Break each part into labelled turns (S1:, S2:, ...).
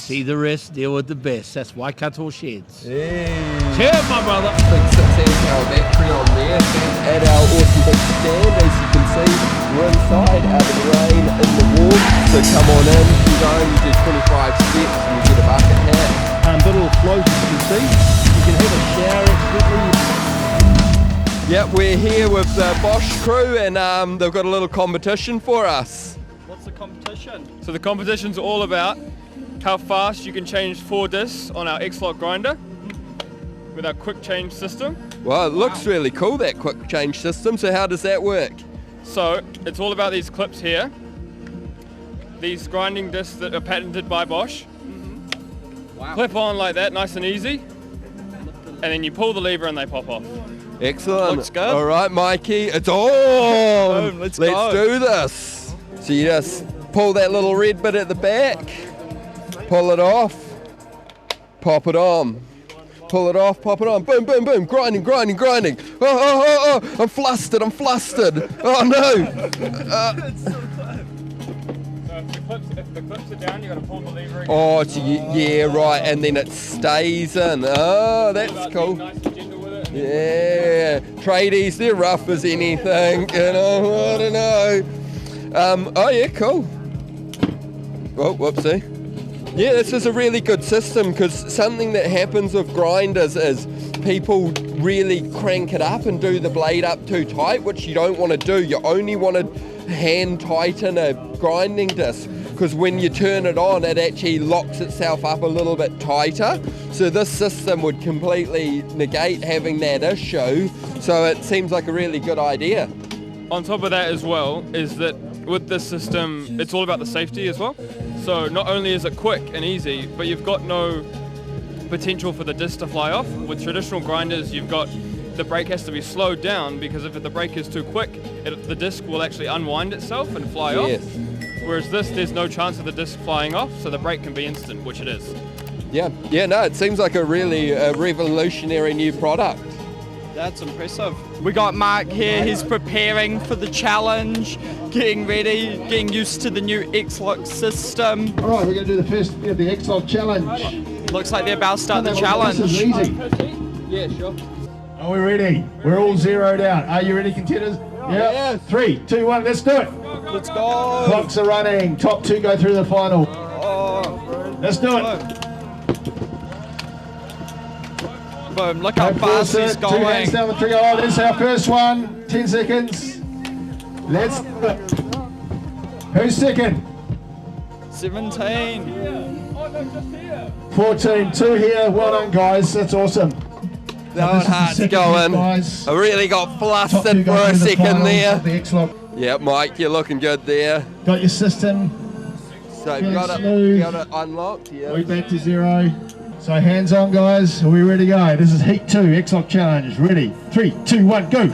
S1: See the rest, deal with the best. That's Waikato Sheds.
S2: Hey.
S1: Cheers, my brother.
S2: Big 6 amp hour battery on there. At our awesome big stand, as you can see, we're inside, out of the rain, in the warm. So come on in, keep going, you do 25 steps and you get a bucket hat.
S1: Little float, as you can see. You can have a shower accidentally.
S2: Yep, we're here with the Bosch crew and they've got a little competition for us.
S3: What's the competition?
S4: So the competition's all about how fast you can change 4 discs on our X-Lock grinder with our quick change system.
S2: Well, it looks really cool, that quick change system. So how does that work?
S4: So it's all about these clips here. These grinding discs that are patented by Bosch.
S3: Wow.
S4: Clip on like that, nice and easy. And then you pull the lever and they pop off.
S2: Excellent.
S3: Looks good.
S2: All right, Mikey, it's on.
S3: Boom, let's go.
S2: do this. So you just pull that little red bit at the back, pull it off, pop it on. Pull it off, pop it on, boom, boom, boom, grinding. Oh, I'm flustered. Oh no.
S4: So if the clips are down, you got to pull the lever again.
S2: Oh, so yeah, right, and then it stays in. Oh, that's cool.
S4: Nice and gentle with it.
S2: Yeah, tradies, they're rough as anything, you know, I don't know. Oh yeah, cool. Oh, whoopsie. Yeah, this is a really good system because something that happens with grinders is people really crank it up and do the blade up too tight, which you don't want to do. You only want to hand tighten a grinding disc because when you turn it on, it actually locks itself up a little bit tighter. So this system would completely negate having that issue. So it seems like a really good idea.
S4: On top of that as well is that with this system, it's all about the safety as well. So not only is it quick and easy, but you've got no potential for the disc to fly off. With traditional grinders, you've got the brake has to be slowed down because if the brake is too quick, the disc will actually unwind itself and fly
S2: Yes.
S4: off. Whereas this, there's no chance of the disc flying off, so the brake can be instant, which it is.
S2: Yeah, no, it seems like a really revolutionary new product.
S3: That's impressive. We got Mark here, he's preparing for the challenge, getting ready, getting used to the new X-Lock system.
S5: All right, we're going to do the first bit of the X-Lock challenge.
S3: Looks like they're about to start the
S5: This
S3: challenge.
S5: is easy.
S4: Yeah, sure.
S5: Are we ready? We're all zeroed out. Are you ready, contenders? Yeah. 3, 2, 1, let's do it.
S3: Let's go.
S5: Clocks are running. Top 2 go through the final.
S3: Oh,
S5: Let's do it.
S3: boom, look how
S5: Go
S3: fast
S5: force
S3: he's
S5: it. 2 hands
S3: going.
S5: down the trigger. Oh, there's our first one. 10 seconds. Let's do it. Who's second?
S3: 17.
S5: 14, 2 here. Well done, guys. That's awesome.
S2: That
S5: This is the
S2: heart's
S5: second
S2: going.
S5: hit, guys.
S2: I really got
S5: Top 2
S2: flustered
S5: go
S2: for a
S5: through the
S2: second
S5: finals
S2: there.
S5: of the X-Lock.
S2: Yep, Mike, you're looking good there.
S5: Got your system.
S2: So
S5: Feeling
S2: got
S5: smooth.
S2: it unlocked. Yeah.
S5: We're back to 0. So hands on, guys. Are we ready to go? This is Heat 2, X-Lock Challenge. Ready? 3, 2, 1, go.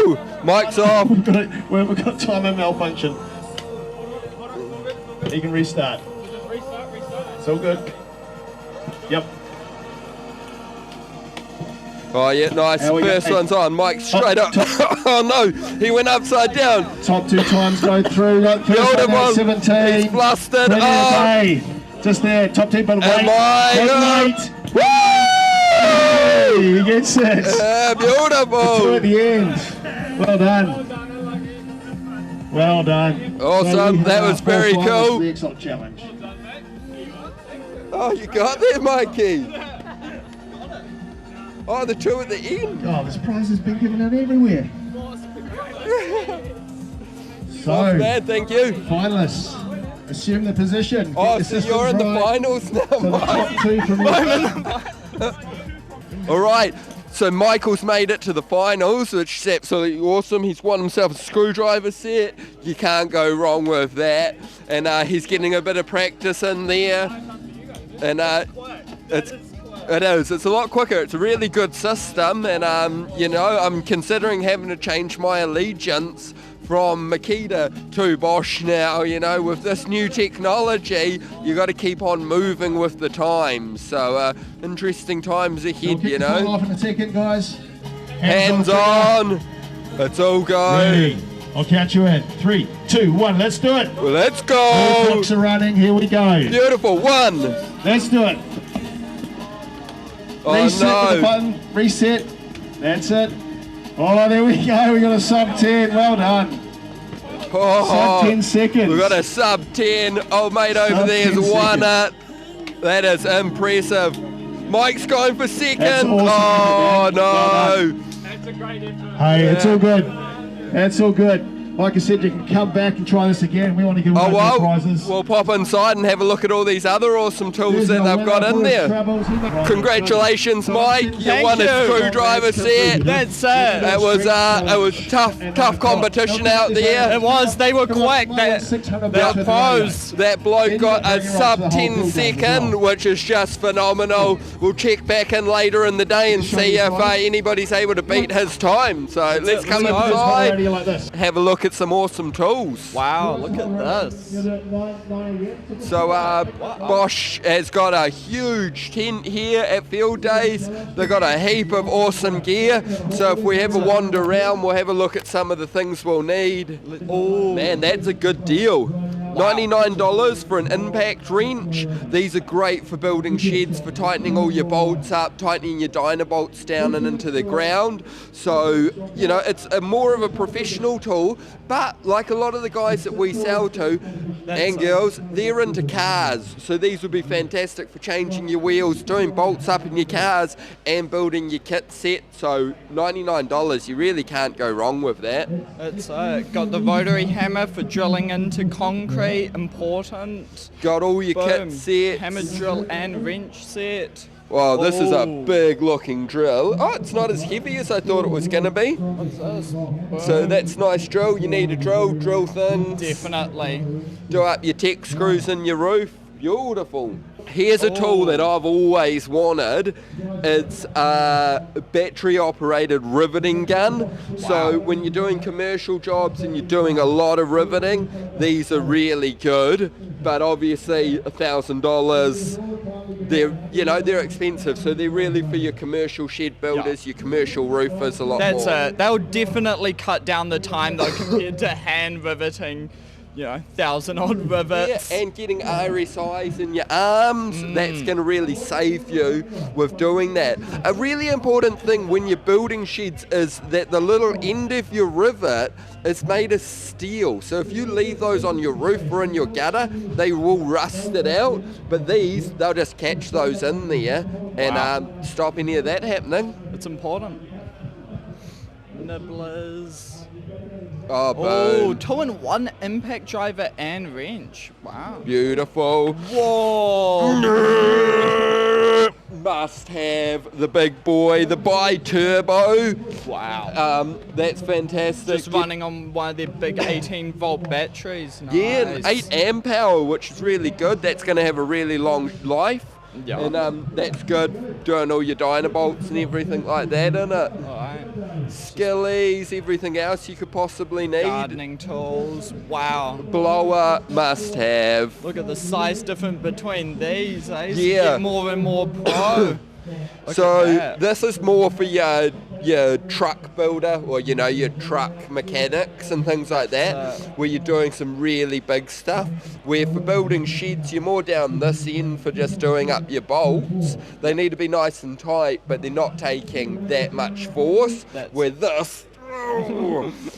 S2: Woo! Mike's off.
S5: We've got timer malfunction. You can restart. It's all good. Yep.
S2: Oh yeah, nice.
S5: How we
S2: First
S5: go?
S2: one's on. Mike straight up.
S5: Top.
S2: Oh no, he went upside down.
S5: Top 2 times go through. First
S2: Beautiful.
S5: one now, 17.
S2: He's flustered.
S5: Ready to
S2: Oh,
S5: play. Just there, top 10, but wait.
S2: Am I?
S5: Wait. Hey, he gets it.
S2: yeah,
S5: 2 at
S2: beautiful.
S5: the end. Well done. Well done.
S2: Awesome.
S5: So we
S2: That
S5: have
S2: was
S5: our
S2: very
S5: four finals
S2: cool.
S5: for the X-Lock Challenge.
S2: Oh, you got there, Mikey. Oh, the 2 at the end.
S5: Oh, this prize has been given out everywhere.
S2: Not
S5: So,
S2: bad, thank you.
S5: finalists, assume the position. Get
S2: Oh,
S5: your
S2: so you're in
S5: systems
S2: the
S5: right.
S2: finals now,
S5: So the
S2: Mike.
S5: top 2 from each.
S2: All right, so Michael's made it to the finals, which is absolutely awesome. He's won himself a screwdriver set. You can't go wrong with that. And he's getting a bit of practice in there. And it is. It's a lot quicker. It's a really good system. And, you know, I'm considering having to change my allegiance from Makita to Bosch now. You know, with this new technology, you got to keep on moving with the times. So interesting times ahead,
S5: We'll kick
S2: you
S5: the final
S2: know.
S5: off in a second, guys.
S2: Hands
S5: trigger.
S2: on. Let's all go.
S5: Ready. I'll count you in. 3, 2, 1. Let's do it.
S2: Let's
S5: All
S2: go.
S5: clocks are running. Here we go.
S2: Beautiful. 1.
S5: Let's do it.
S2: Oh
S5: Reset with the
S2: no.
S5: button. Reset. That's it. Oh, there we go. We got a sub 10. Well done.
S2: Oh,
S5: Sub 10 seconds.
S2: we've got a sub 10. Oh, mate over
S5: Sub
S2: there has
S5: 10
S2: won
S5: seconds.
S2: it. That is impressive. Mike's going for second.
S5: That's awesome,
S2: Oh
S5: man. Well
S2: no.
S4: That's a great effort.
S5: Hey, it's all good. That's all good. Like I said, you can come back and try this again. We want to give
S2: Oh
S5: away
S2: well,
S5: prizes.
S2: we'll pop inside and have a look at all these other awesome tools that they've got in there. Congratulations, Mike! You
S3: Thank
S2: won a
S3: you.
S2: screwdriver set.
S3: That's it.
S2: It was tough competition out there.
S3: It was. They were quick. They're pros.
S2: That bloke got a sub 10 second, which is just phenomenal. We'll check back in later in the day and see if anybody's able to beat his time. So let's come inside, have a look at some awesome tools.
S3: Wow, look at this.
S2: So Bosch has got a huge tent here at Fieldays. They've got a heap of awesome gear. So if we have a wander around, we'll have a look at some of the things we'll need. Oh man, that's a good deal. $99 for an impact wrench. These are great for building sheds, for tightening all your bolts up, tightening your dynabolts down and into the ground. So, you know, it's more of a professional tool, but like a lot of the guys that we sell to, and girls, they're into cars. So these would be fantastic for changing your wheels, doing bolts up in your cars, and building your kit set. So $99, you really can't go wrong with that.
S3: It's got the rotary hammer for drilling into concrete. Important.
S2: Got all your
S3: Boom.
S2: kit sets.
S3: Hammer drill and wrench set.
S2: Wow, this is a
S3: Oh.
S2: big looking drill. Oh, it's not as heavy as I thought it was going to be.
S3: What's this?
S2: So that's nice drill. You need a drill things.
S3: Definitely.
S2: Do up your tech screws in your roof. Beautiful. Here's a tool that I've always wanted. It's a battery operated riveting gun. So when you're doing commercial jobs and you're doing a lot of riveting, these are really good. But obviously $1,000, they're expensive. So they're really for your commercial shed builders, your commercial roofers a lot more.
S3: They'll definitely cut down the time though compared to hand riveting. 1,000 odd rivets.
S2: Yeah, and getting RSIs in your arms, that's going to really save you with doing that. A really important thing when you're building sheds is that the little end of your rivet is made of steel. So if you leave those on your roof or in your gutter, they will rust it out. But these, they'll just catch those in there and stop any of that happening.
S3: It's important. Nibblers.
S2: Oh, boom.
S3: 2-in-1 impact driver and wrench. Wow.
S2: Beautiful.
S3: Whoa.
S2: Must have the big boy, the bi-turbo.
S3: Wow.
S2: That's fantastic.
S3: Just running on one of their big 18-volt batteries. Nice.
S2: Yeah, and 8 amp power, which is really good. That's going to have a really long life.
S3: Yeah.
S2: And that's good, doing all your dynabolts and everything like that in it.
S3: Alright.
S2: Skillies, everything else you could possibly need.
S3: Gardening tools. Wow.
S2: Blower, must have.
S3: Look at the size difference between these. Eh? So
S2: Yeah.
S3: you get more and more pro. Look
S2: So
S3: at that.
S2: this is more for your truck builder or your truck mechanics and things like that, where you're doing some really big stuff. Where for building sheds, you're more down this end for just doing up your bolts. They need to be nice and tight, but they're not taking that much force. Where this,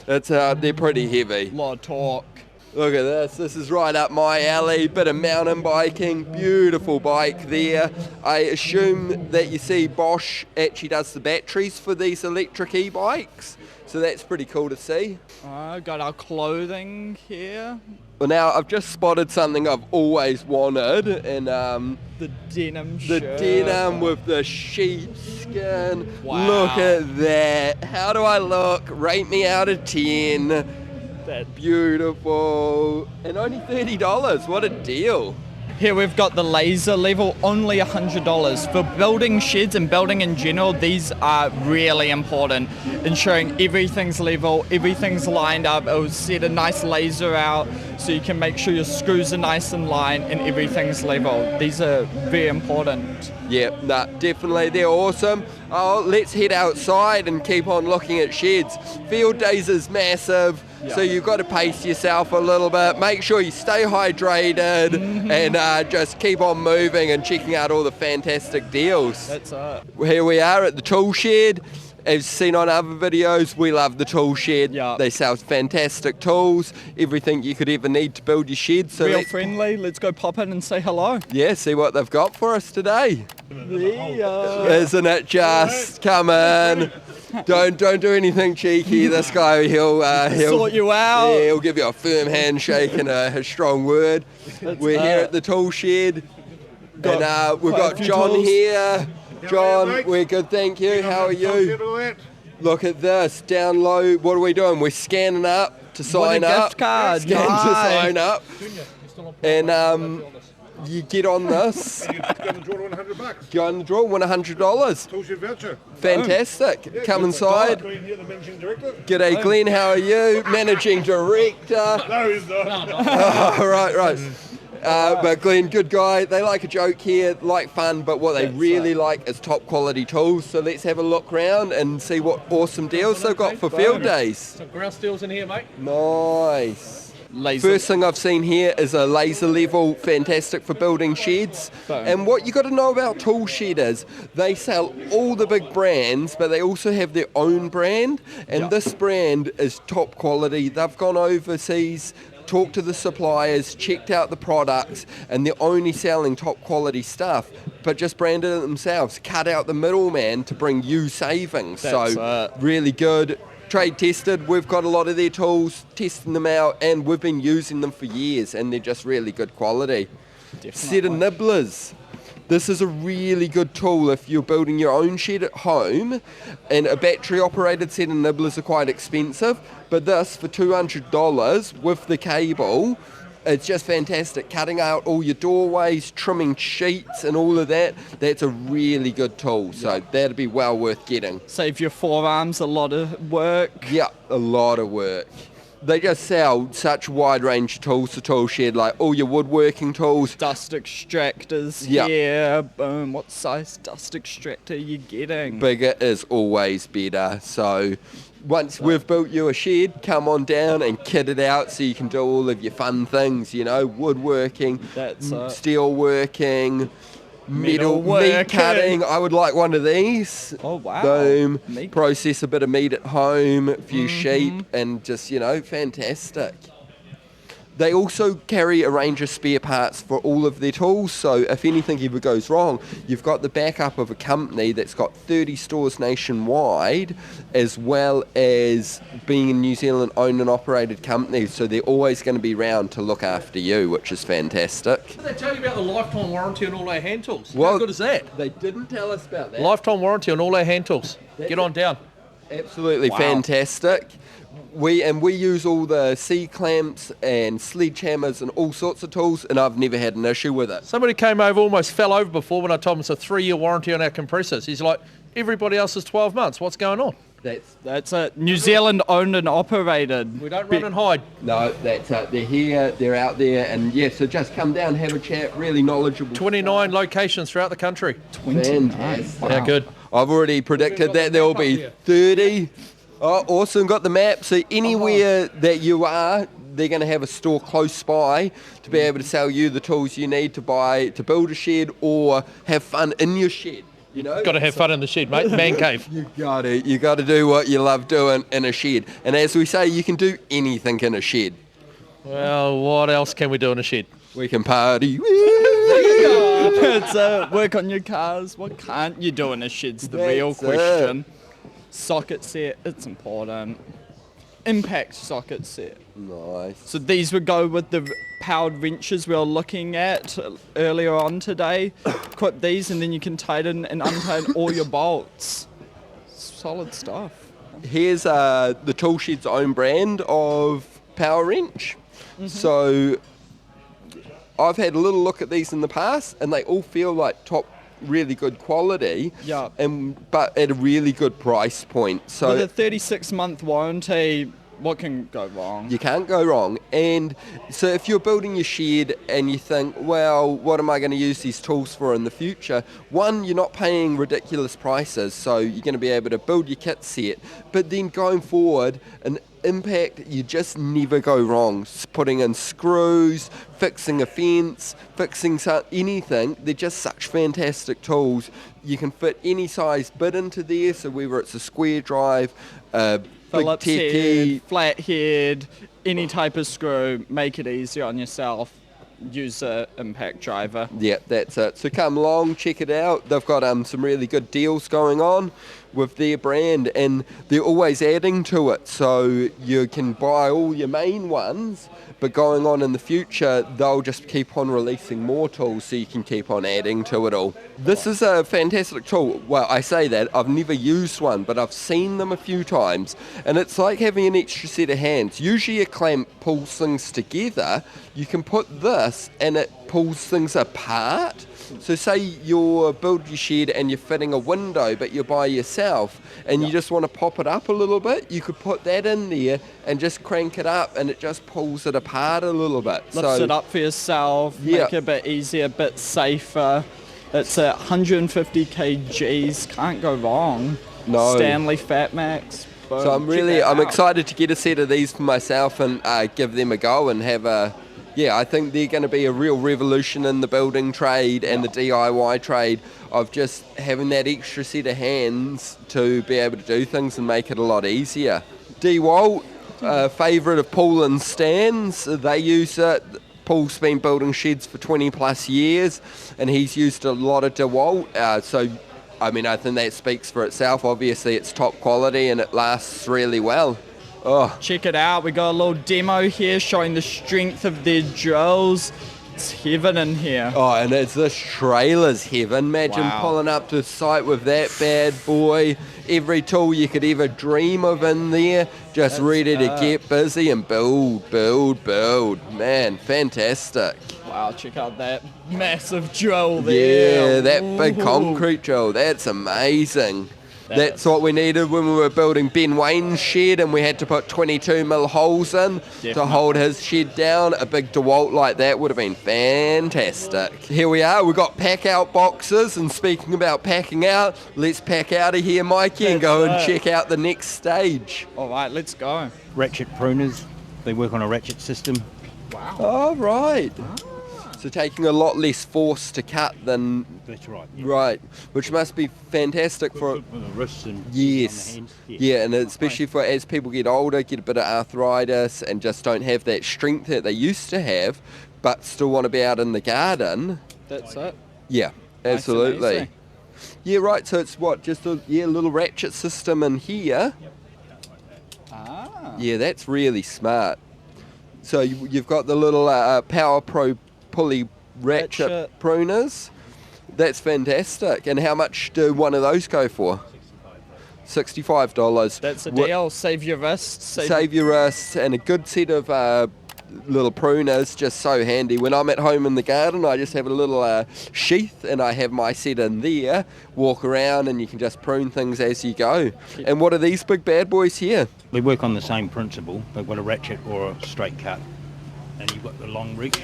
S2: they're pretty heavy.
S3: Lot of torque.
S2: Look at this. This is right up my alley. Bit of mountain biking. Beautiful bike there. I assume that you see Bosch actually does the batteries for these electric e-bikes. So that's pretty cool to see.
S3: Got our clothing here.
S2: Well, now I've just spotted something I've always wanted, and
S3: The denim
S2: the
S3: shirt.
S2: denim with the sheepskin.
S3: Wow.
S2: Look at that. How do I look? Rate me out of 10.
S3: That
S2: Beautiful. And only $30. What a deal.
S3: Here we've got the laser level, only $100. For building sheds and building in general, these are really important. Ensuring everything's level, everything's lined up. It will set a nice laser out so you can make sure your screws are nice and line and everything's level. These are very important.
S2: Yeah, definitely. They're awesome. Oh, let's head outside and keep on looking at sheds. Fieldays is massive. So you've got to pace yourself a little bit. Make sure you stay hydrated and just keep on moving and checking out all the fantastic deals.
S3: That's it.
S2: Here we are at the tool shed. As seen on other videos, we love the tool shed.
S3: Yeah.
S2: They sell fantastic tools, everything you could ever need to build your shed. So
S3: Real friendly. Let's go pop in and say hello.
S2: yeah, see what they've got for us today.
S3: Yeah.
S2: Isn't it just? Come in. Don't do anything cheeky. This guy, he'll
S3: Sort you out.
S2: Yeah, he'll give you a firm handshake and a strong word. We're here at the tool shed, and we've
S3: quite a
S2: got
S3: few
S2: John
S3: tools.
S2: here. John, we're good, thank you. How are you? Look at this. Download. What are we doing? We're scanning up to sign
S3: a
S2: up.
S3: gift card.
S2: Scan to
S3: Nice.
S2: sign up. And you get on this.
S6: You go and draw $100.
S2: Go on the draw, win $100.
S6: Tools your voucher.
S2: Fantastic. Come inside.
S6: Glenn here, the managing director.
S2: G'day, Glenn. How are you? Managing director.
S6: No, he's not.
S2: Oh, right. But Glenn, good guy. They like a joke here, like fun, but what they really like is top quality tools. So let's have a look round and see what awesome deals they've got for field days.
S7: Some ground steels in here, mate.
S2: Nice.
S3: Laser.
S2: First thing I've seen here is a laser level, fantastic for building sheds. And what you got to know about Tool Shed is they sell all the big brands, but they also have their own brand. And this brand is top quality. They've gone overseas, talked to the suppliers, checked out the products, and they're only selling top quality stuff, but just branded it themselves. Cut out the middleman to bring you savings. So really good. Trade tested, we've got a lot of their tools, testing them out, and we've been using them for years, and they're just really good quality. Set of nibblers. This is a really good tool if you're building your own shed at home, and a battery operated set of nibblers are quite expensive, but this for $200 with the cable, it's just fantastic. Cutting out all your doorways, trimming sheets and all of that, that's a really good tool. So that'd be well worth getting.
S3: Save your forearms a lot of work.
S2: Yeah, a lot of work. They just sell such a wide range of tools to Tool Shed, like all your woodworking tools.
S3: Dust extractors.
S2: Yeah.
S3: Yeah. Boom. What size dust extractor are you getting?
S2: Bigger is always better. So once we've built you a shed, come on down and kit it out so you can do all of your fun things, you know, woodworking, steel working, metal meat
S3: working.
S2: cutting. I would like one of these.
S3: Oh, wow.
S2: Boom.
S3: Meat.
S2: Process a bit of meat at home, a few sheep, and just, you know, fantastic. They also carry a range of spare parts for all of their tools, so if anything ever goes wrong, you've got the backup of a company that's got 30 stores nationwide, as well as being a New Zealand owned and operated company, so they're always going to be around to look after you, which is fantastic.
S7: Did they tell you about the lifetime warranty on all our hand tools?
S2: Well,
S7: How good is that?
S2: They didn't tell us about that.
S7: Lifetime warranty on all our hand tools. Get on down.
S2: Absolutely
S7: Wow.
S2: fantastic. We use all the C-clamps and sledgehammers and all sorts of tools, and I've never had an issue with it.
S7: Somebody came over, almost fell over before when I told him it's a 3-year warranty on our compressors. He's like, everybody else is 12 months. What's going on?
S3: That's it. New Zealand owned and operated.
S7: We don't run and hide.
S2: No, that's it. They're here, they're out there, and yeah, so just come down, have a chat, really knowledgeable.
S7: 29 locations throughout the country.
S2: Fantastic.
S7: How good.
S2: I've already predicted that there will be 30. Oh, awesome. Got the map. So anywhere that you are, they're going to have a store close by to be able to sell you the tools you need to buy to build a shed or have fun in your shed. You know,
S7: Got to have fun in the shed, mate. Man cave.
S2: You got to do what you love doing in a shed. And as we say, you can do anything in a shed.
S7: Well, what else can we do in a shed?
S2: We can party.
S3: It's work on your cars. What can't you do in a shed's the real
S2: That's
S3: question. Socket set, it's important. Impact socket set.
S2: Nice.
S3: So these would go with the powered wrenches we were looking at earlier on today. Equip these and then you can tighten and untighten all your bolts. Solid stuff.
S2: Here's the Tool Shed's own brand of power wrench. So I've had a little look at these in the past and they all feel like top really good quality,
S3: Yeah.
S2: But at a really good price point. So
S3: With a 36-month warranty, what can go wrong?
S2: you can't go wrong. And so if you're building your shed and you think, well, what am I going to use these tools for in the future? One, you're not paying ridiculous prices, so you're going to be able to build your kit set. But then going forward, an impact, you just never go wrong. Putting in screws, fixing a fence, fixing anything, they're just such fantastic tools. You can fit any size bit into there, so whether it's a square drive, a big
S3: Phillips
S2: techie,
S3: head, flat head, any type of screw, make it easier on yourself. Use a impact driver.
S2: yeah, that's it. So come along, check it out. They've got some really good deals going on with their brand, and they're always adding to it. So you can buy all your main ones, but going on in the future, they'll just keep on releasing more tools so you can keep on adding to it all. This is a fantastic tool. Well, I say that, I've never used one, but I've seen them a few times, and it's like having an extra set of hands. Usually a clamp pulls things together. You can put this and it pulls things apart. So say you're building your shed and you're fitting a window, but you're by yourself and you just want to pop it up a little bit, you could put that in there and just crank it up and it just pulls it apart a little bit.
S3: Lifts it up for yourself,
S2: Yeah.
S3: make it a bit easier, a bit safer. It's at 150 kgs, can't go wrong.
S2: No.
S3: Stanley Fat Max. Boom.
S2: So I'm excited to get a set of these for myself and give them a go and have a, I think they're going to be a real revolution in the building trade and the DIY trade of just having that extra set of hands to be able to do things and make it a lot easier. DeWalt, favourite of Paul and Stan's, they use it. Paul's been building sheds for 20 plus years and he's used a lot of DeWalt, so I mean, I think that speaks for itself. Obviously it's top quality and it lasts really well. Oh,
S3: Check it out, we got a little demo here showing the strength of their drills. It's heaven in here.
S2: oh, and it's this trailer's heaven. Imagine
S3: Wow.
S2: pulling up to site with that bad boy. Every tool you could ever dream of in there, just ready to get busy and build. Man, fantastic.
S3: Wow, check out that massive drill there.
S2: Yeah, that big
S3: Ooh.
S2: concrete drill, that's amazing. That's what we needed when we were building Ben Wayne's shed and we had to put 22mm holes in to hold his shed down. A big DeWalt like that would have been fantastic. Here we are, we've got pack out boxes, and speaking about packing out, let's pack out of here, Mikey, and go and check out the next stage.
S3: All right, let's go.
S8: Ratchet pruners, they work on a ratchet system.
S2: Oh, right. So taking a lot less force to cut than...
S8: That's right.
S2: Right, which must be fantastic for
S8: the wrists and
S2: yes,
S8: on the hands.
S2: yeah, and especially for as people get older, get a bit of arthritis and just don't have that strength that they used to have, but still want to be out in the garden.
S3: That's it.
S2: Yeah,
S3: Nice and
S2: absolutely.
S3: easy.
S2: Yeah, right. So it's what, just a little ratchet system in here.
S3: Ah.
S2: Yeah, that's really smart. So you've got the little Power Pro pulley ratchet pruners. That's fantastic. And how much do one of those go for? $65.
S3: That's a deal. Save your wrists.
S2: Save your wrists, and a good set of little pruners, just so handy. When I'm at home in the garden, I just have a little sheath and I have my set in there, walk around and you can just prune things as you go. And what are these big bad boys here?
S8: They work on the same principle. They've got a ratchet or a straight cut, and you've got the long reach.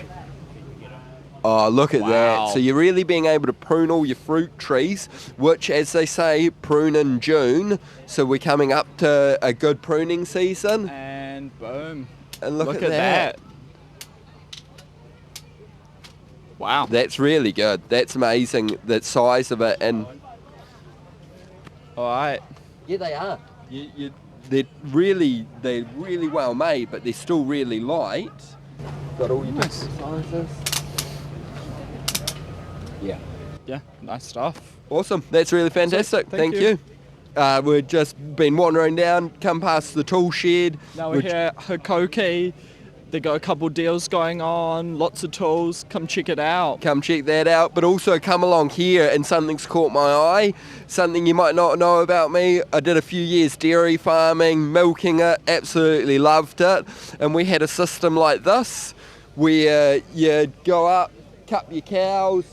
S2: Oh, look at
S3: Wow.
S2: that. So you're really being able to prune all your fruit trees, which, as they say, prune in June. So we're coming up to a good pruning season.
S3: And boom.
S2: And look at
S3: that. Wow.
S2: That's really good. That's amazing, the size of it. And
S3: All right.
S2: yeah, they are. They're really well made, but they're still really light. Got all your
S3: Nice.
S2: different sizes. Yeah.
S3: Yeah, nice stuff.
S2: Awesome. That's really fantastic.
S3: Thank
S2: Thank you. We've just been wandering down, come past the tool shed.
S3: Now we're here at Hikoki. They got a couple deals going on, lots of tools. Come check it out.
S2: Come check that out, but also come along here, and something's caught my eye, something you might not know about me. I did a few years dairy farming, milking it, absolutely loved it, and we had a system like this where you go up, cup your cows.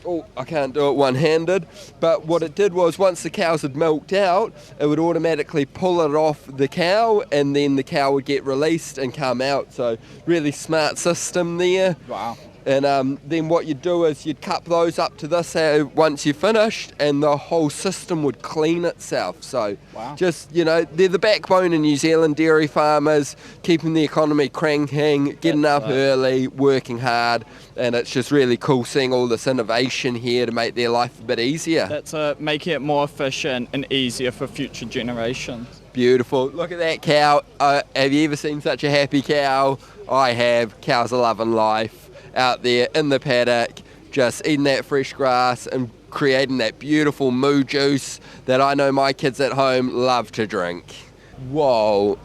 S2: Oh, I can't do it one-handed, but what it did was once the cows had milked out, it would automatically pull it off the cow, and then the cow would get released and come out. So really smart system there.
S3: Wow.
S2: And then what you'd do is you'd cup those up to this once you're finished, and the whole system would clean itself. So just, you know, they're the backbone of New Zealand dairy farmers, keeping the economy cranking, getting up early, working hard, and it's just really cool seeing all this innovation here to make their life a bit easier.
S3: That's making it more efficient and easier for future generations.
S2: Beautiful. Look at that cow. Have you ever seen such a happy cow? I have. Cows are loving life out there in the paddock, just eating that fresh grass and creating that beautiful moo juice that I know my kids at home love to drink. Whoa,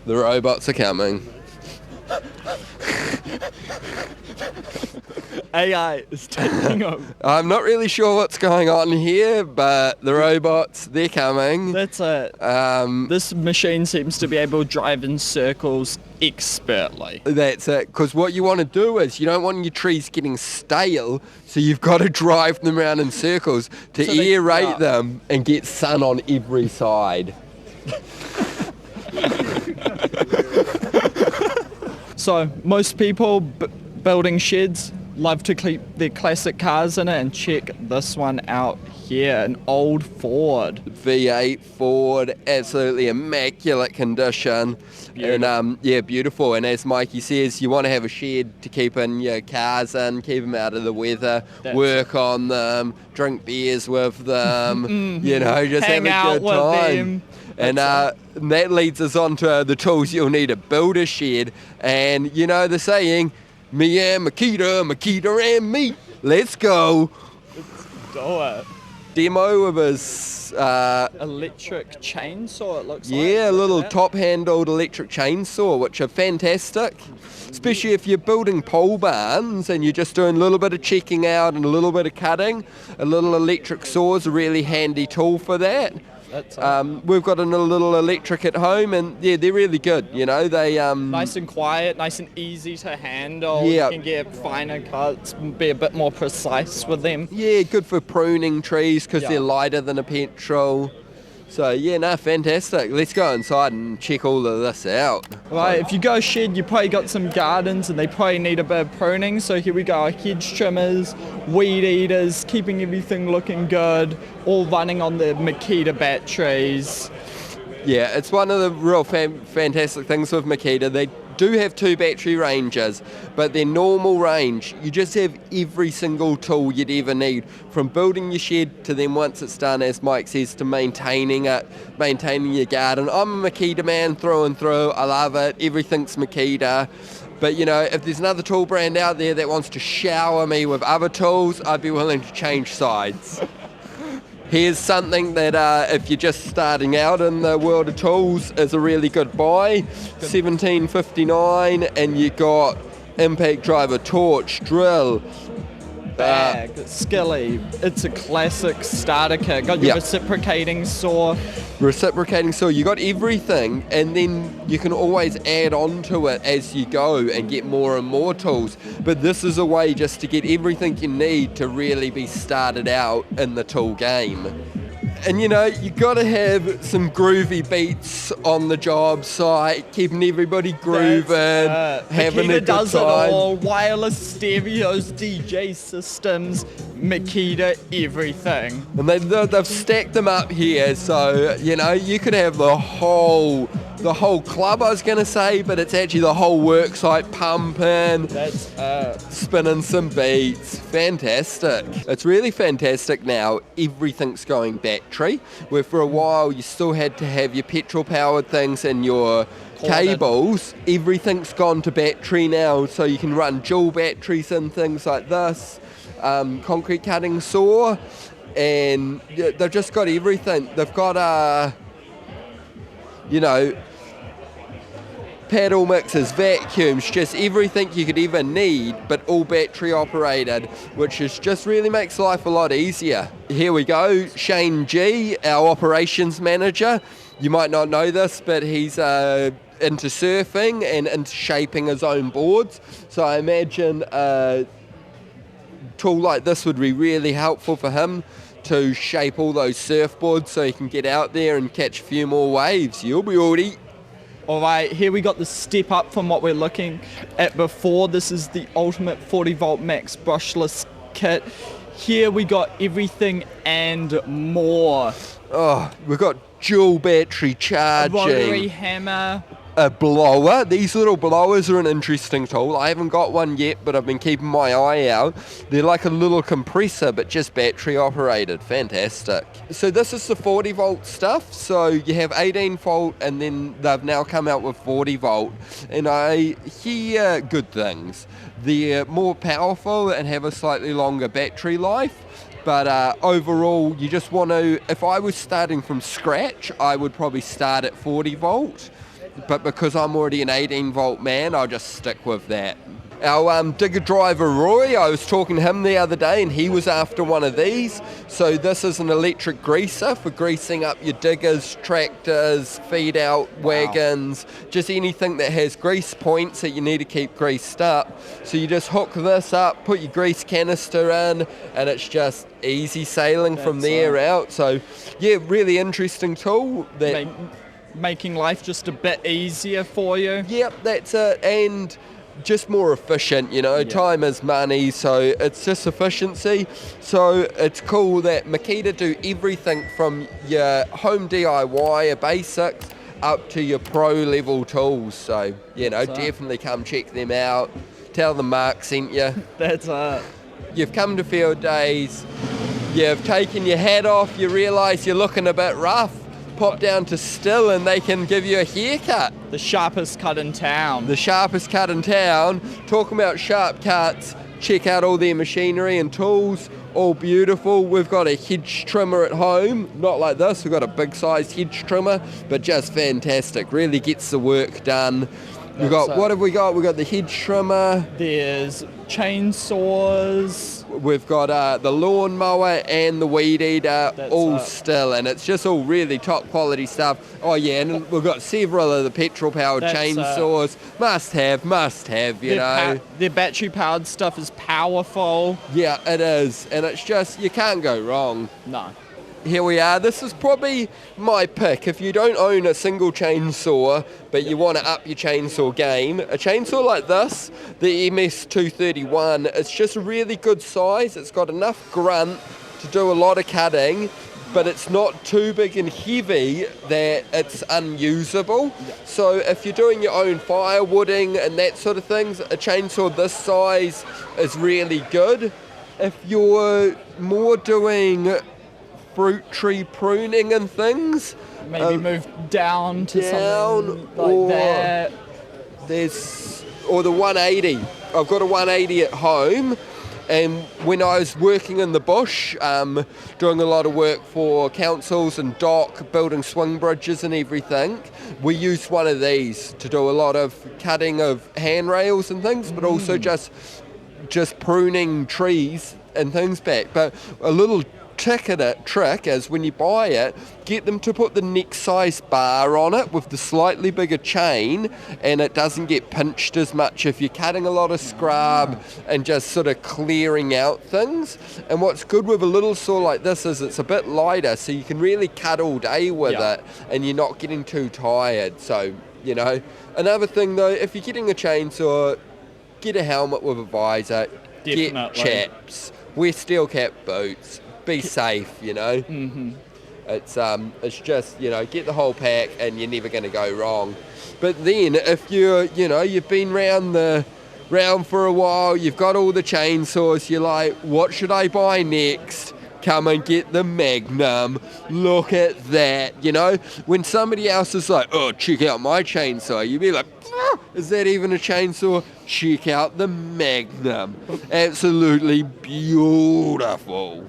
S2: the robots are coming.
S3: AI is taking over.
S2: I'm not really sure what's going on here, but the robots, they're coming.
S3: That's it. This machine seems to be able to drive in circles expertly.
S2: That's it, because what you want to do is you don't want your trees getting stale, so you've got to drive them around in circles to aerate them and get sun on every side.
S3: So most people building sheds love to keep their classic cars in it, and check this one out here, an old Ford.
S2: V8 Ford, absolutely immaculate condition.
S3: Beautiful.
S2: And yeah, beautiful. And as Mikey says, you want to have a shed to keep in your cars in, keep them out of the weather, work on them, drink beers with them, you know, just
S3: hang
S2: have a
S3: out
S2: good
S3: with
S2: time.
S3: them.
S2: And that leads us on to the tools you'll need to build a shed. And you know the saying, me and Makita, Makita and me. Let's go.
S3: Do it.
S2: Demo of his
S3: Electric chainsaw, it looks like.
S2: yeah, a
S3: Look
S2: little
S3: at that.
S2: top-handled electric chainsaw, which are fantastic, especially if you're building pole barns and you're just doing a little bit of checking out and a little bit of cutting. A little electric saw is a really handy tool for that.
S3: That's
S2: We've got a little electric at home, and yeah, they're really good. You know, they
S3: nice and quiet, nice and easy to handle.
S2: Yeah.
S3: You can get finer cuts, be a bit more precise with them.
S2: yeah, good for pruning trees because
S3: Yeah.
S2: they're lighter than a petrol. So yeah, no, fantastic. Let's go inside and check all of this out.
S3: Right, if you go shed, you probably got some gardens and they probably need a bit of pruning. So here we go, our hedge trimmers, weed eaters, keeping everything looking good, all running on the Makita batteries.
S2: Yeah, it's one of the real fantastic things with Makita. They do have 2 battery ranges, but their normal range, you just have every single tool you'd ever need, from building your shed to then once it's done, as Mike says, to maintaining it, maintaining your garden. I'm a Makita man through and through. I love it. Everything's Makita. But you know, if there's another tool brand out there that wants to shower me with other tools, I'd be willing to change sides. Here's something that if you're just starting out in the world of tools is a really good buy. $17.59, and you got impact driver, torch, drill,
S3: Bag, skilly, it's a classic starter kit. Got your
S2: Yeah.
S3: reciprocating saw.
S2: reciprocating saw. You got everything, and then you can always add on to it as you go and get more and more tools. But this is a way just to get everything you need to really be started out in the tool game. And you know, you got to have some groovy beats on the job site, keeping everybody grooving, having
S3: Makita
S2: a good
S3: does it
S2: time.
S3: all. Wireless stereos, DJ systems, Makita, everything.
S2: And they've stacked them up here, so you know you could have the whole club, I was going to say, but it's actually the whole work site pumping,
S3: That's
S2: spinning some beats. Fantastic. It's really fantastic now. Everything's going battery, where for a while you still had to have your petrol powered things and your cables. Everything's gone to battery now, so you can run dual batteries and things like this. Concrete cutting saw, and they've just got everything. They've got you know, paddle mixers, vacuums, just everything you could ever need, but all battery operated, which is just really makes life a lot easier. Here we go, Shane G, our operations manager. You might not know this, but he's into surfing and into shaping his own boards. So I imagine a tool like this would be really helpful for him to shape all those surfboards so he can get out there and catch a few more waves. You'll be alright.
S3: All right, here we got the step up from what we're looking at before. This is the ultimate 40 volt max brushless kit. Here we got everything and more.
S2: Oh, we've got dual battery
S3: A
S2: charging.
S3: rotary hammer.
S2: A blower. These little blowers are an interesting tool. I haven't got one yet, but I've been keeping my eye out. They're like a little compressor, but just battery operated. Fantastic. So this is the 40 volt stuff. So you have 18 volt, and then they've now come out with 40 volt. And I hear good things. They're more powerful and have a slightly longer battery life. But overall, you just want to, if I was starting from scratch, I would probably start at 40 volt. But because I'm already an 18 volt man, I'll just stick with that. Our digger driver Roy, I was talking to him the other day and he was after one of these. So this is an electric greaser for greasing up your diggers, tractors, feed out wagons, just anything that has grease points that you need to keep greased up. So you just hook this up, put your grease canister in, and it's just easy sailing from there out. So yeah, really interesting tool. That
S3: Making life just a bit easier for you.
S2: Yep, that's it. And just more efficient, you know. Time is money, so it's just efficiency. So it's cool that Makita do everything from your home DIY, basics, up to your pro level tools. So, you know, definitely come check them out. Tell them Mark sent you.
S3: That's it.
S2: You've come to Fieldays, you've taken your hat off, you realise you're looking a bit rough. Pop down to Still and they can give you a haircut.
S3: The sharpest cut in town.
S2: The sharpest cut in town. Talking about sharp cuts, check out all their machinery and tools, all beautiful. We've got a hedge trimmer at home, not like this, we've got a big sized hedge trimmer, but just fantastic, really gets the work done. We've got, what have we got? We've got the hedge trimmer.
S3: There's chainsaws.
S2: We've got the lawnmower and the weed eater, all Still, and it's just all really top quality stuff. Oh yeah, and we've got several of the petrol powered chainsaws. Must have, you know.
S3: Their battery powered stuff is powerful.
S2: Yeah, it is, and it's just, you can't go wrong.
S3: No.
S2: Here we are. This is probably my pick. If you don't own a single chainsaw, but you want to up your chainsaw game, a chainsaw like this, the MS231, it's just a really good size. It's got enough grunt to do a lot of cutting, but it's not too big and heavy that it's unusable. So if you're doing your own firewooding and that sort of things, a chainsaw this size is really good. If you're more doing fruit tree pruning and things,
S3: maybe move down to something like that.
S2: Or the 180. I've got a 180 at home, and when I was working in the bush, doing a lot of work for councils and dock, building swing bridges and everything, we used one of these to do a lot of cutting of handrails and things, but also just pruning trees and things back. But a little trick is when you buy it, get them to put the next size bar on it with the slightly bigger chain, and it doesn't get pinched as much if you're cutting a lot of scrub and just sort of clearing out things. And what's good with a little saw like this is it's a bit lighter, so you can really cut all day with it and you're not getting too tired. So, you know, another thing though, if you're getting a chainsaw, get a helmet with a visor, get chaps, wear steel cap boots, be safe, you know. It's just, you know, get the whole pack and you're never going to go wrong. But then if you've been round for a while, you've got all the chainsaws, you're like, what should I buy next? Come and get the Magnum. Look at that, you know. When somebody else is like, oh, check out my chainsaw, you'd be like, is that even a chainsaw? Check out the Magnum. Absolutely beautiful.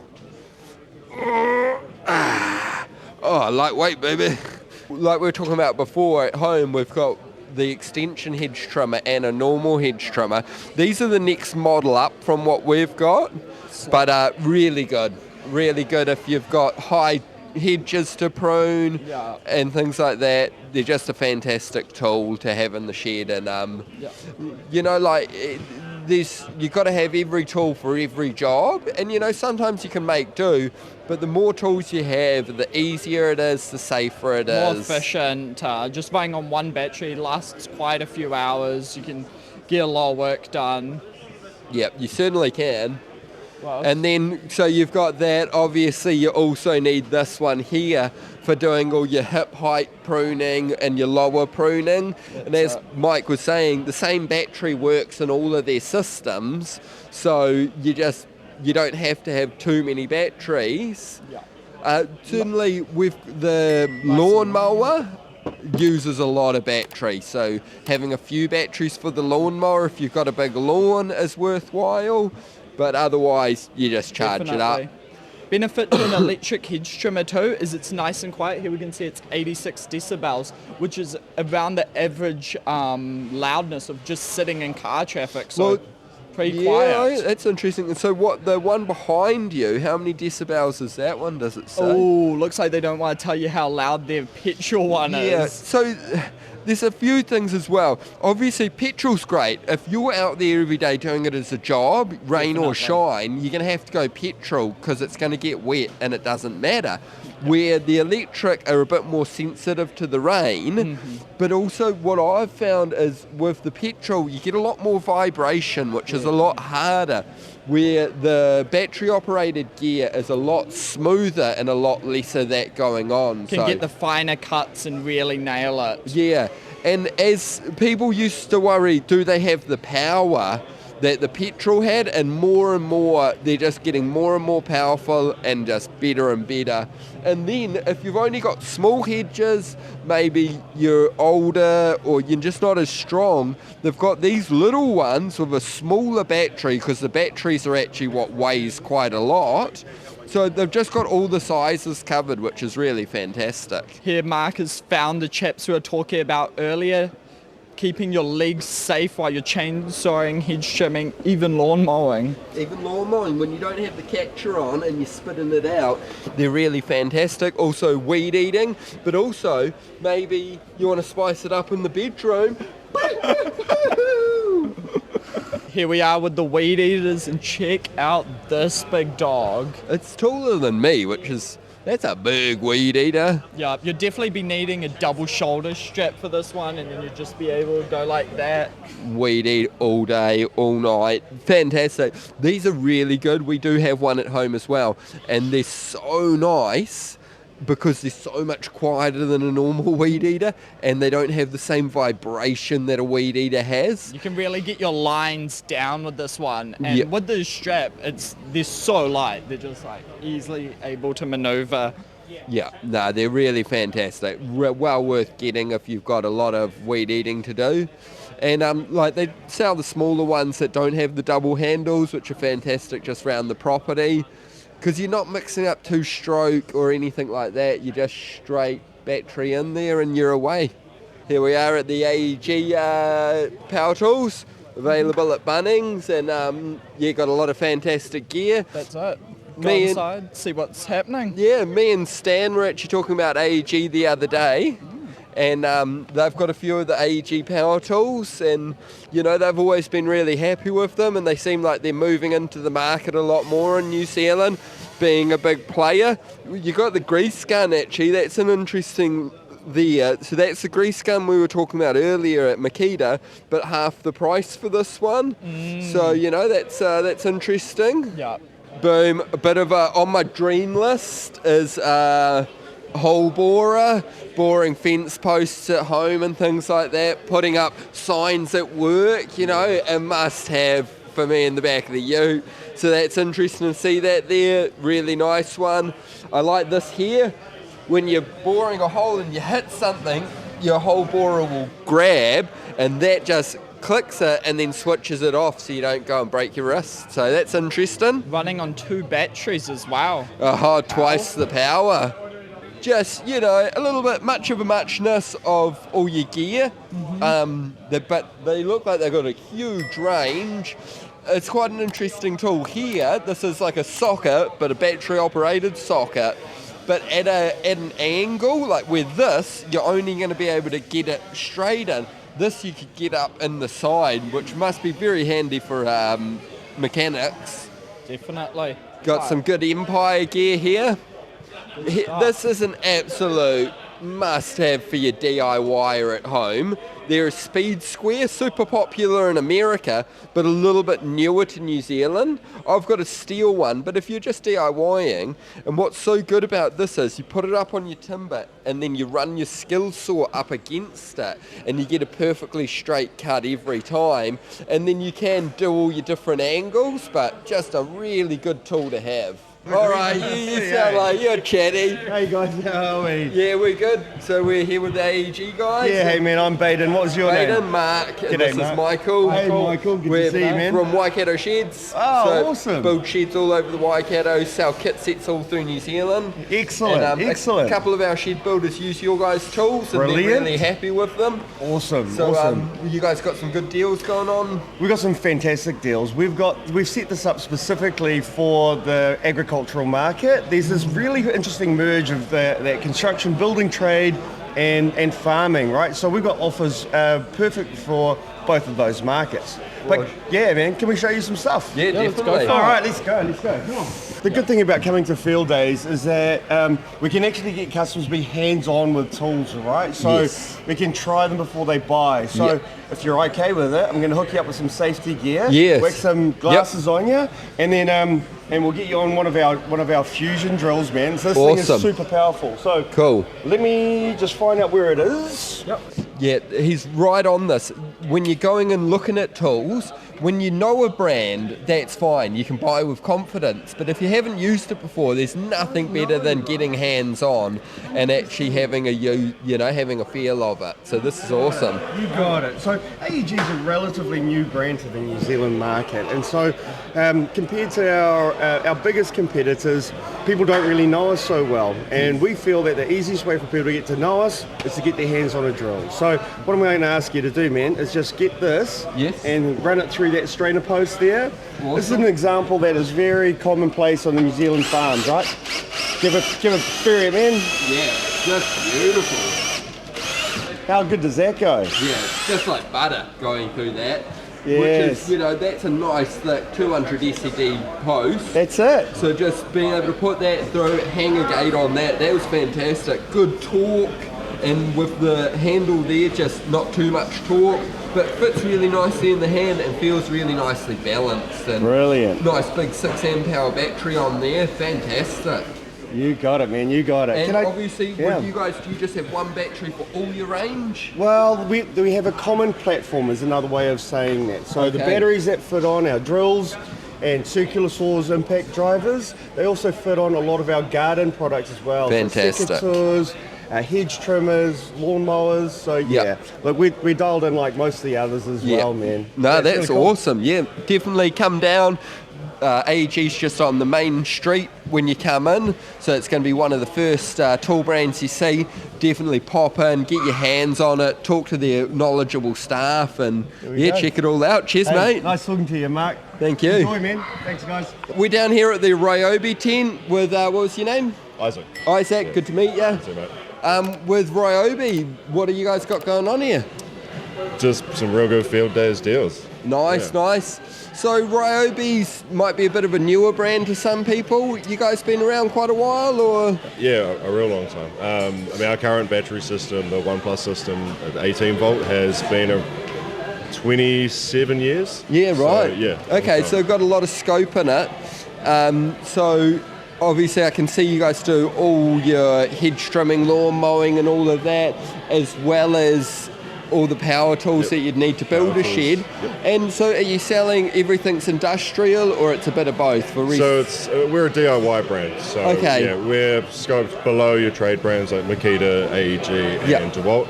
S2: Oh, lightweight, baby. Like we were talking about before, at home we've got the extension hedge trimmer and a normal hedge trimmer. These are the next model up from what we've got, but really good if you've got high hedges to prune and things like that. They're just a fantastic tool to have in the shed, and you know, like you've got to have every tool for every job, and you know sometimes you can make do, but the more tools you have, the easier it is, the safer it
S3: More
S2: is.
S3: efficient. Just buying on one battery lasts quite a few hours. You can get a lot of work done.
S2: Yep, you certainly can.
S3: Well,
S2: And then, so you've got that. Obviously, you also need this one here for doing all your hip height pruning and your lower pruning. And as Mike was saying, the same battery works in all of their systems, so you don't have to have too many batteries.
S3: Yeah.
S2: Certainly, with the lawnmower, uses a lot of battery, so having a few batteries for the lawnmower if you've got a big lawn is worthwhile. But otherwise, you just charge it up.
S3: Benefit to an electric hedge trimmer too is it's nice and quiet. Here we can see it's 86 decibels, which is around the average loudness of just sitting in car traffic. So
S2: Well,
S3: pretty
S2: Yeah,
S3: quiet.
S2: that's interesting. So what, the one behind you, how many decibels is that one, does it say?
S3: Oh, looks like they don't want to tell you how loud their petrol one
S2: Yeah,
S3: is.
S2: so there's a few things as well. Obviously, petrol's great. If you're out there every day doing it as a job, rain or shine, you're going to have to go petrol because it's going to get wet and it doesn't matter. Where the electric are a bit more sensitive to the rain, but also what I've found is with the petrol, you get a lot more vibration, which is a lot harder, where the battery-operated gear is a lot smoother and a lot less of that going on.
S3: Can get the finer cuts and really nail it.
S2: Yeah, and as people used to worry, do they have the power that the petrol had? And more, they're just getting more and more powerful and just better and better. And then if you've only got small hedges, maybe you're older or you're just not as strong, they've got these little ones with a smaller battery, because the batteries are actually what weighs quite a lot. So they've just got all the sizes covered, which is really fantastic.
S3: Here Mark has found the chaps we were talking about earlier, keeping your legs safe while you're chainsawing, hedge trimming, even lawn mowing.
S2: Even lawn mowing, when you don't have the catcher on and you're spitting it out, they're really fantastic. Also weed eating, but also maybe you want to spice it up in the bedroom.
S3: Here we are with the weed eaters, and check out this big dog.
S2: It's taller than me, that's a big weed eater.
S3: Yeah, you'll definitely be needing a double shoulder strap for this one, and then you'll just be able to go like that.
S2: Weed eat all day, all night. Fantastic. These are really good. We do have one at home as well, and they're so nice because they're so much quieter than a normal weed eater, and they don't have the same vibration that a weed eater has.
S3: You can really get your lines down with this one, and with the strap, they're so light. They're just like easily able to maneuver.
S2: Yeah, no, they're really fantastic. Well worth getting if you've got a lot of weed eating to do. And like they sell the smaller ones that don't have the double handles, which are fantastic just around the property, because you're not mixing up two-stroke or anything like that. You just straight battery in there and you're away. Here we are at the AEG power tools, available at Bunnings, and got a lot of fantastic gear.
S3: That's it. Go inside, see what's happening.
S2: Yeah, me and Stan were actually talking about AEG the other day, and they've got a few of the AEG power tools, and they've always been really happy with them, and they seem like they're moving into the market a lot more in New Zealand, being a big player. You got the grease gun actually. That's an interesting there. So that's the grease gun we were talking about earlier at Makita, but half the price for this one. So that's interesting.
S3: Yeah.
S2: Boom. A bit of a, on my dream list is hole borer, boring fence posts at home and things like that, putting up signs at work, a must have for me in the back of the ute. So that's interesting to see that there. Really nice one. I like this here. When you're boring a hole and you hit something, your hole borer will grab, and that just clicks it and then switches it off so you don't go and break your wrist. So that's interesting.
S3: Running on 2 batteries as well.
S2: Twice the power. Just, a little bit much of a muchness of all your gear. But they look like they've got a huge range. It's quite an interesting tool here. This is like a socket, but a battery operated socket. But at an angle, like with this, you're only going to be able to get it straight in. This you could get up in the side, which must be very handy for mechanics.
S3: Definitely.
S2: Got some good Empire gear here. This is an absolute must-have for your DIYer at home. They're a Speed Square, super popular in America, but a little bit newer to New Zealand. I've got a steel one, but if you're just DIYing, and what's so good about this is you put it up on your timber and then you run your skill saw up against it and you get a perfectly straight cut every time, and then you can do all your different angles, but just a really good tool to have. All right, you sound like you're chatty.
S9: Hey guys, how are we?
S2: Yeah, we're good. So we're here with the AEG guys.
S9: Yeah, hey man, I'm Baden. What was your name?
S2: Baden, Mark, and
S9: G'day,
S2: this
S9: Mark.
S2: is Michael.
S9: Hey Michael, good
S2: We're
S9: to see you, man.
S2: from Waikato Sheds.
S9: Oh,
S2: so
S9: awesome.
S2: Build sheds all over the Waikato, sell kit sets all through New Zealand.
S9: Excellent,
S2: and,
S9: excellent.
S2: A couple of our shed builders use your guys' tools and
S9: Brilliant.
S2: they're really happy with them.
S9: Awesome,
S2: So
S9: awesome.
S2: you guys got some good deals going on?
S9: We've got some fantastic deals. We've set this up specifically for the agricultural market. There's this really interesting merge of that construction, building trade and farming, right? So we've got offers perfect for both of those markets. But yeah, man, can we show you some stuff?
S2: Yeah, definitely.
S9: All right, let's go. Come on. The good thing about coming to Fieldays is that we can actually get customers to be hands-on with tools, right? So we can try them before they buy. So if you're okay with it, I'm going to hook you up with some safety gear.
S2: Yes.
S9: Work some glasses on you, and then and we'll get you on one of our fusion drills, man. So this thing is super powerful. So
S2: cool.
S9: Let me just find out where it is. Yep.
S2: Yeah, he's right on this. When you're going and looking at tools, when you know a brand, that's fine. You can buy with confidence. But if you haven't used it before, there's nothing better than getting hands-on and actually having having a feel of it. So this is awesome.
S9: You got it. So AEG is a relatively new brand to the New Zealand market, and so compared to our biggest competitors, people don't really know us so well. And we feel that the easiest way for people to get to know us is to get their hands on a drill. So what I'm going to ask you to do, man, is just get this and run it through that strainer post there. Awesome. This is an example that is very commonplace on the New Zealand farms, right? Give it spirit, man.
S2: Yeah, just beautiful.
S9: How good does that go?
S2: Yeah, it's just like butter going through that.
S9: Yes.
S2: Which is, that's a nice thick 200 SED post.
S9: That's it.
S2: So just being able to put that through, hang a gate on that was fantastic. Good torque, and with the handle there, just not too much torque, but fits really nicely in the hand and feels really nicely balanced. And
S9: brilliant.
S2: Nice big 6 amp hour battery on there, fantastic.
S9: You got it, man, you got it.
S2: And obviously, with you guys, do you just have one battery for all your range?
S9: Well, we have a common platform is another way of saying that. So the batteries that fit on our drills and circular saws, impact drivers, they also fit on a lot of our garden products as well.
S2: Fantastic.
S9: So hedge trimmers, lawn mowers, so but we dialed in like most of the others as well, man.
S2: No, that's
S9: really cool.
S2: awesome. Yeah, definitely come down. AEG's just on the main street when you come in, so it's going to be one of the first tool brands you see. Definitely pop in, get your hands on it, talk to their knowledgeable staff, and check it all out. Cheers, mate.
S9: Nice talking to you, Mark.
S2: Thank you.
S9: Enjoy, man. Thanks, guys.
S2: We're down here at the Ryobi tent with, what was your name?
S10: Isaac.
S2: Isaac, good to meet you.
S10: Good to meet you, mate.
S2: With Ryobi, what have you guys got going on here?
S10: Just some real good Fieldays deals.
S2: Nice. So Ryobi's might be a bit of a newer brand to some people. You guys been around quite a while, or?
S10: Yeah, a real long time. Our current battery system, the 1+ system at 18 volt, has been 27 years.
S2: Yeah, right.
S10: So,
S2: okay, so got a lot of scope in it. So obviously I can see you guys do all your hedge trimming, lawn mowing and all of that, as well as all the power tools that you'd need to build a shed. And so are you selling everything's industrial, or it's a bit of both? For
S10: so we're a DIY brand, so we're scoped below your trade brands like Makita, AEG and DeWalt.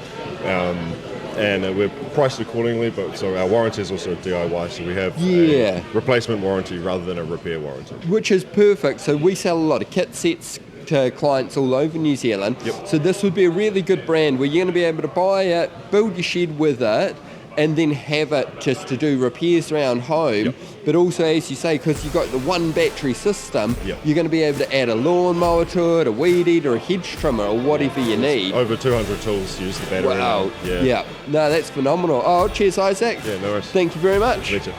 S10: And we're priced accordingly, but so our warranty is also DIY, so we have a replacement warranty rather than a repair warranty.
S2: Which is perfect. So we sell a lot of kit sets to clients all over New Zealand. So this would be a really good brand where you're going to be able to buy it, build your shed with it, and then have it just to do repairs around home.
S10: Yep.
S2: But also, as you say, because you've got the one battery system,
S10: Yep.
S2: you're going to be able to add a lawnmower to it, a weed eater, a hedge trimmer, or whatever you need.
S10: Over 200 tools use the battery.
S2: Wow.
S10: now.
S2: Yeah. No, that's phenomenal. Oh, cheers, Isaac.
S10: Yeah, no worries.
S2: Thank you very much.
S10: Pleasure.